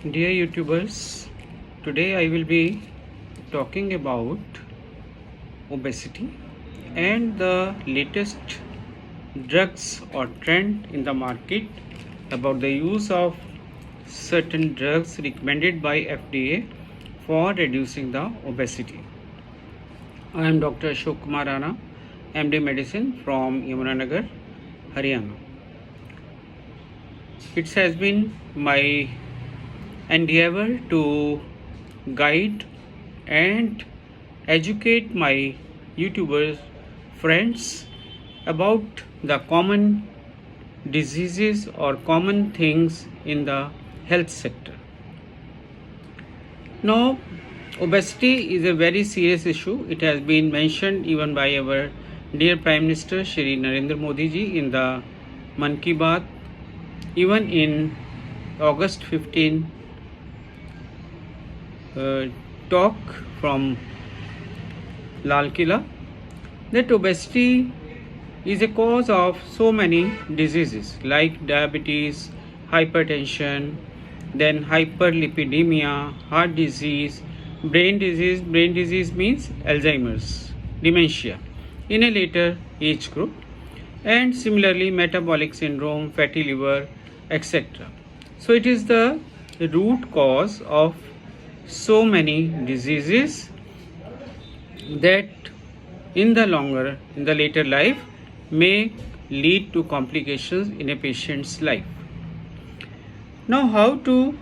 Dear YouTubers, today I will be talking about obesity and the latest drugs or trend in the market about the use of certain drugs recommended by FDA for reducing the obesity. I am Dr. Ashok Kumar Rana, MD Medicine from Yamunanagar, Haryana. It has been my endeavor to guide and educate my YouTubers friends about the common diseases or common things in the health sector. Now, obesity is a very serious issue. It has been mentioned even by our dear Prime Minister Shri Narendra Modi ji in the Man Ki Baat, even in August 15 talk from Lal Killa, that obesity is a cause of so many diseases like diabetes, hypertension, then hyperlipidemia, heart disease, brain disease. Brain disease means Alzheimer's, dementia in a later age group, and similarly metabolic syndrome, fatty liver, etc. So it is the root cause of so many diseases that in the later life may lead to complications in a patient's life. Now, how to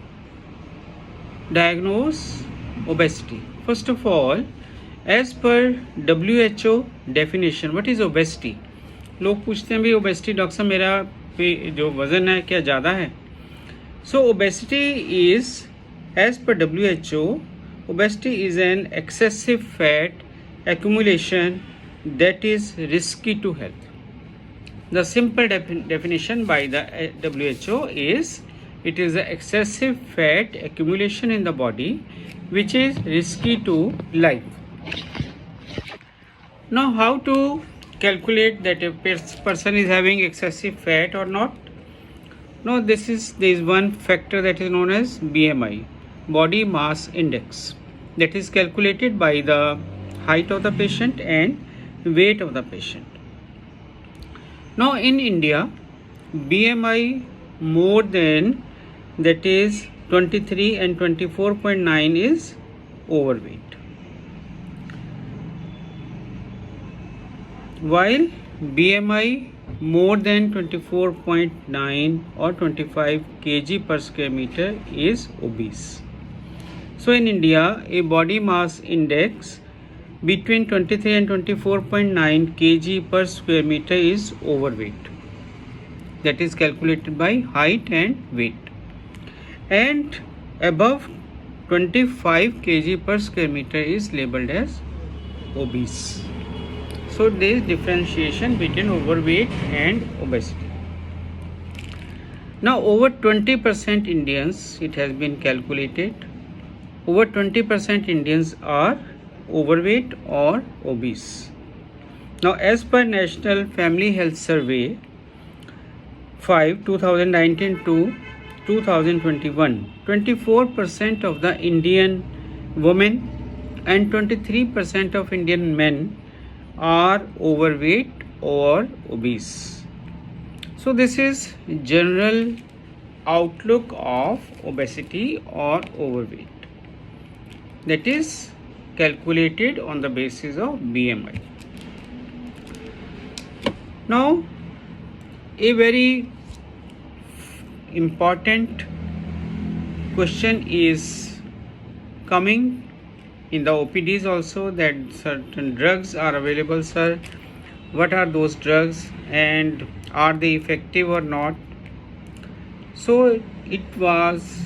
diagnose obesity? First of all, as per WHO definition, what is obesity? लोग पूछते हैं भाई obesity doctor साहब मेरा जो वज़न है क्या ज़्यादा है? So obesity is, as per WHO, obesity is an excessive fat accumulation that is risky to health. The simple definition by the WHO is, it is an excessive fat accumulation in the body which is risky to life. Now, how to calculate that a person is having excessive fat or not? No, there is one factor that is known as BMI, body mass index, that is calculated by the height of the patient and weight of the patient. Now in India, BMI more than, that is 23 and 24.9 is overweight, while BMI more than 24.9 or 25 kg per square meter is obese. So in India, a body mass index between 23 and 24.9 kg per square meter is overweight. That is calculated by height and weight. And above 25 kg per square meter is labeled as obese. So there is differentiation between overweight and obesity. Now over 20% Indians, it has been calculated, over 20% Indians are overweight or obese. Now as per National Family Health Survey 5 2019 to 2021, 24% of the Indian women and 23% of Indian men are overweight or obese. So this is general outlook of obesity or overweight, that is calculated on the basis of BMI. Now a very important question is coming in the OPDs also, that certain drugs are available, sir. What are those drugs and are they effective or not? So it was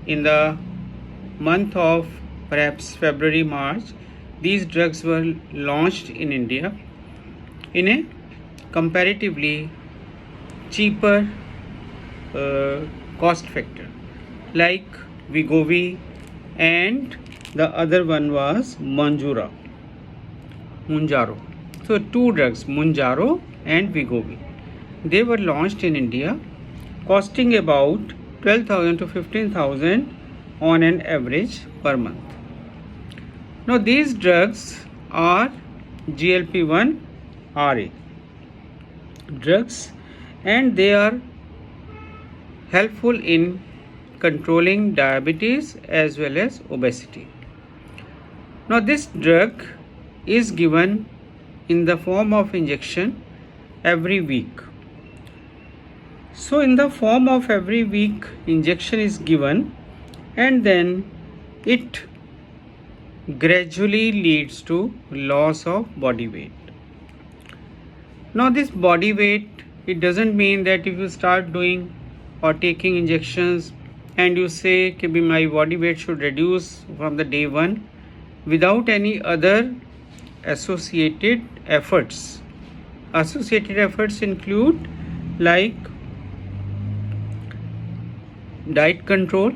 in the month of perhaps February, March, these drugs were launched in India in a comparatively cheaper cost factor, like Wegovy, and the other one was Mounjaro. So two drugs, Mounjaro and Wegovy, they were launched in India costing about 12,000 to 15,000 on an average per month. Now these drugs are GLP-1 RA drugs, and they are helpful in controlling diabetes as well as obesity. Now this drug is given in the form of injection every week. So in the form of every week injection is given, and then it gradually leads to loss of body weight. Now this body weight, it doesn't mean that if you start doing or taking injections and you say that my body weight should reduce from the day one without any other associated efforts. Associated efforts include like diet control,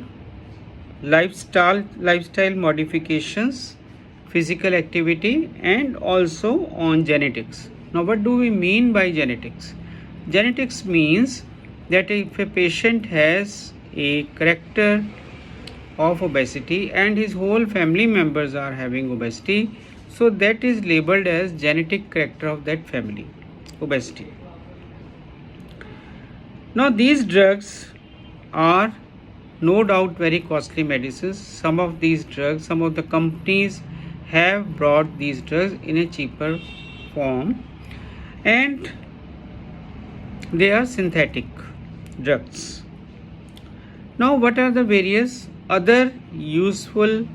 lifestyle modifications, physical activity, and also on genetics. Now what do we mean by genetics? Genetics means that if a patient has a character of obesity and his whole family members are having obesity, so that is labeled as genetic character of that family, obesity. Now these drugs are no doubt very costly medicines. Some of these drugs, some of the companies have brought these drugs in a cheaper form, and they are synthetic drugs. Now what are the various other useful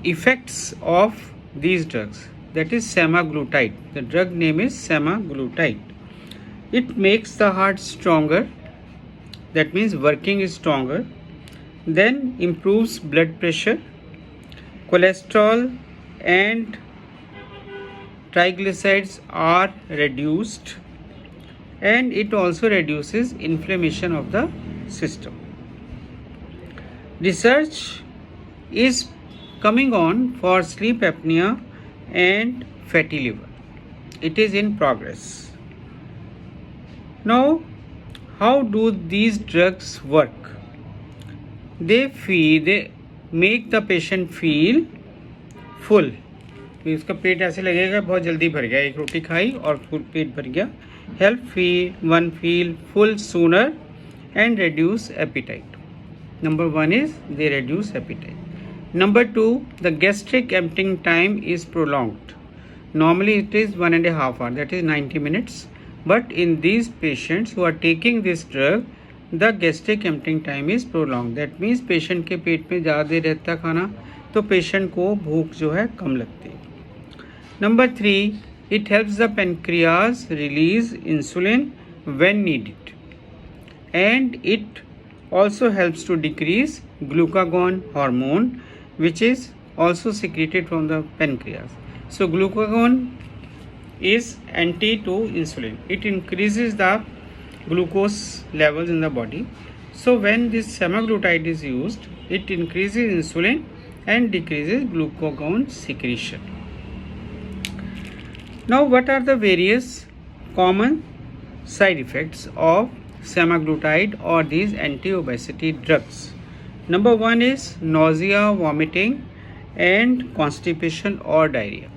effects of these drugs? That is semaglutide. The drug name is semaglutide. It makes the heart stronger, that means working is stronger, then improves blood pressure, cholesterol and triglycerides are reduced, and it also reduces inflammation of the system. Research is coming on for sleep apnea and fatty liver. It is in progress. Now, how do these drugs work? They make the patient feel full. इसका पेट ऐसे लगेगा बहुत जल्दी भर गया, एक रोटी खाई और फुल पेट भर गया. Help one feel full sooner and reduce appetite. Number one is they reduce appetite. Number two, the gastric emptying time is prolonged. Normally it is 1.5 hours, that is 90 minutes. But in these patients who are taking this drug, the gastric emptying time is prolonged. That means patient के पेट में ज़्यादा देर रहता खाना, तो patient को भूख जो है कम लगती है. Number three, it helps the pancreas release insulin when needed, and it also helps to decrease glucagon hormone, which is also secreted from the pancreas. So glucagon is anti to insulin. It increases the glucose levels in the body. So when this semaglutide is used, it increases insulin and decreases glucagon secretion. Now what are the various common side effects of semaglutide or these anti-obesity drugs? Number one is nausea, vomiting and constipation or diarrhea.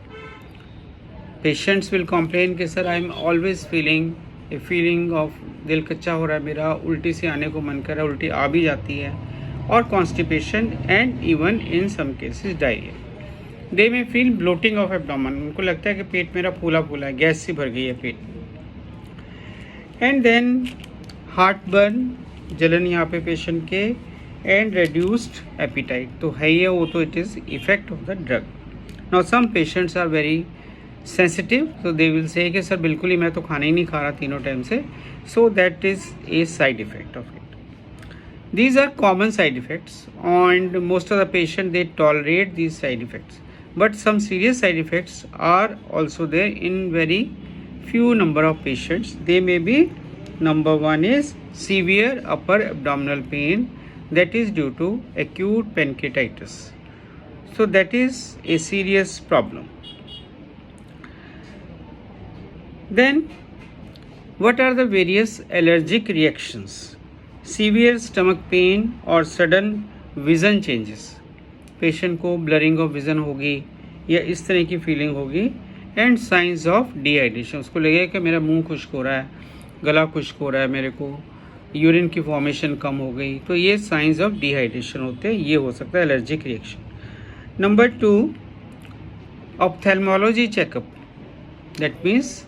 Patients will complain कि sir I am always feeling a feeling of दिल कच्चा हो रहा है मेरा, उल्टी से आने को मन कर रहा है, उल्टी आ भी जाती है, और constipation and even in some cases diarrhea. They may feel bloating of abdomen. उनको लगता है कि पेट मेरा फूला फूला है, गैस सी भर गई है पेट. And then heartburn, जलन यहाँ पे पेशेंट के, and reduced appetite. तो है ये वो, तो it is effect of the drug. Now some patients are very sensitive, so they will say कि सर बिल्कुल ही मैं तो खाना ही नहीं खा रहा तीनों टाइम से. So that is a side effect of it. These are common side effects, and most of the patients they tolerate these side effects. But some serious side effects are also there in very few number of patients. They may be, number one is severe upper abdominal pain, that is due to acute pancreatitis. So that is a serious problem. Then what are the various allergic reactions? Severe stomach pain or sudden vision changes, patient को blurring of vision होगी या इस तरह की feeling होगी, and science of dehydration, उसको लगेगा कि मेरा मुंह खुश्क हो रहा है, गला खुश्क हो रहा है, मेरे को यूरिन की फॉर्मेशन कम हो गई, तो ये साइंस ऑफ डिहाइड्रेशन होते हैं, ये हो सकता है allergic reaction. Number 2, ophthalmology checkup, that means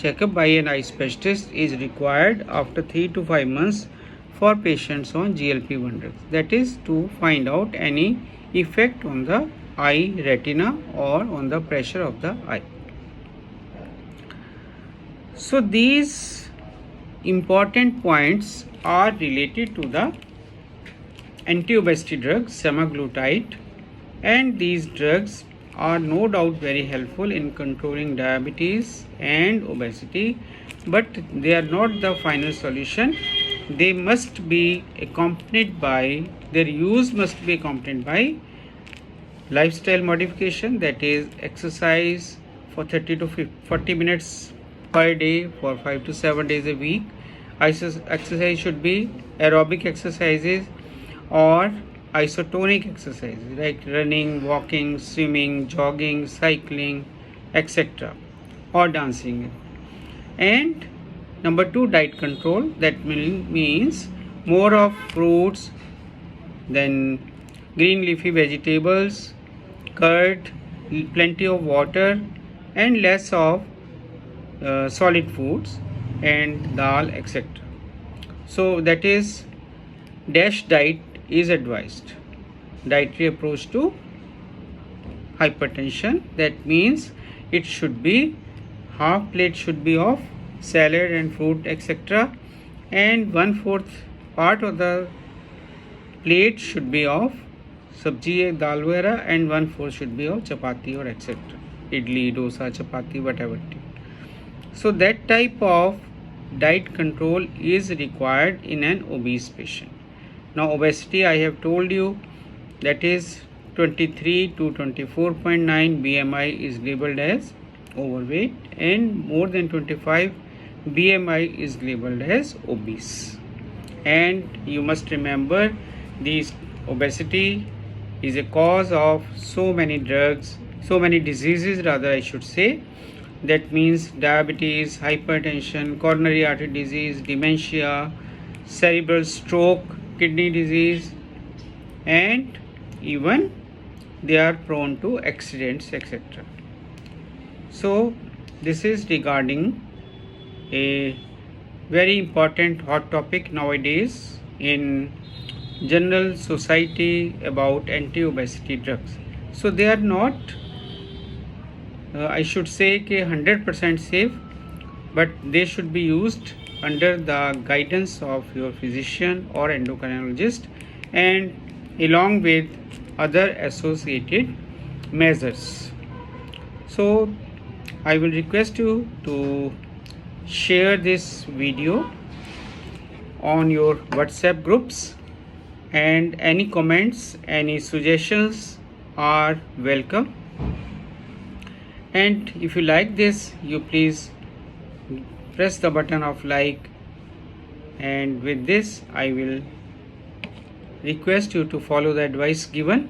checkup by an eye specialist is required after 3 to 5 months for patients on GLP-1 drugs, that is to find out any effect on the eye retina or on the pressure of the eye. So these important points are related to the anti-obesity drugs semaglutide, and these drugs are no doubt very helpful in controlling diabetes and obesity, but they are not the final solution. They must be accompanied by, their use must be accompanied by lifestyle modification, that is exercise for 30 to 40 minutes per day for 5 to 7 days a week. Exercise should be aerobic exercises or isotonic exercises like running, walking, swimming, jogging, cycling, etc., or dancing. And number 2, diet control, that means more of fruits, then green leafy vegetables, curd, plenty of water, and less of solid foods and dal, etc. So that is DASH diet is advised. Dietary approach to hypertension, that means it should be half plate should be of salad and fruit, etc., and 1/4 part of the plate should be of sabji, dal वगैरह, and 1/4 should be of chapati or etc., idli, dosa, chapati, whatever. So that type of diet control is required in an obese patient. Now obesity, I have told you, that is 23 to 24.9 BMI is labeled as overweight, and more than 25 BMI is labeled as obese. And you must remember, this obesity is a cause of so many drugs, so many diseases rather I should say, that means diabetes, hypertension, coronary artery disease, dementia, cerebral stroke, kidney disease, and even they are prone to accidents, etc. So this is regarding a very important hot topic nowadays in general society about anti-obesity drugs. So they are not I should say 100% safe, but they should be used under the guidance of your physician or endocrinologist, and along with other associated measures. So I will request you to share this video on your WhatsApp groups, and any comments, any suggestions are welcome. And if you like this, you please press the button of like, and with this I will request you to follow the advice given,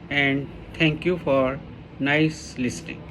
and thank you for nice listening.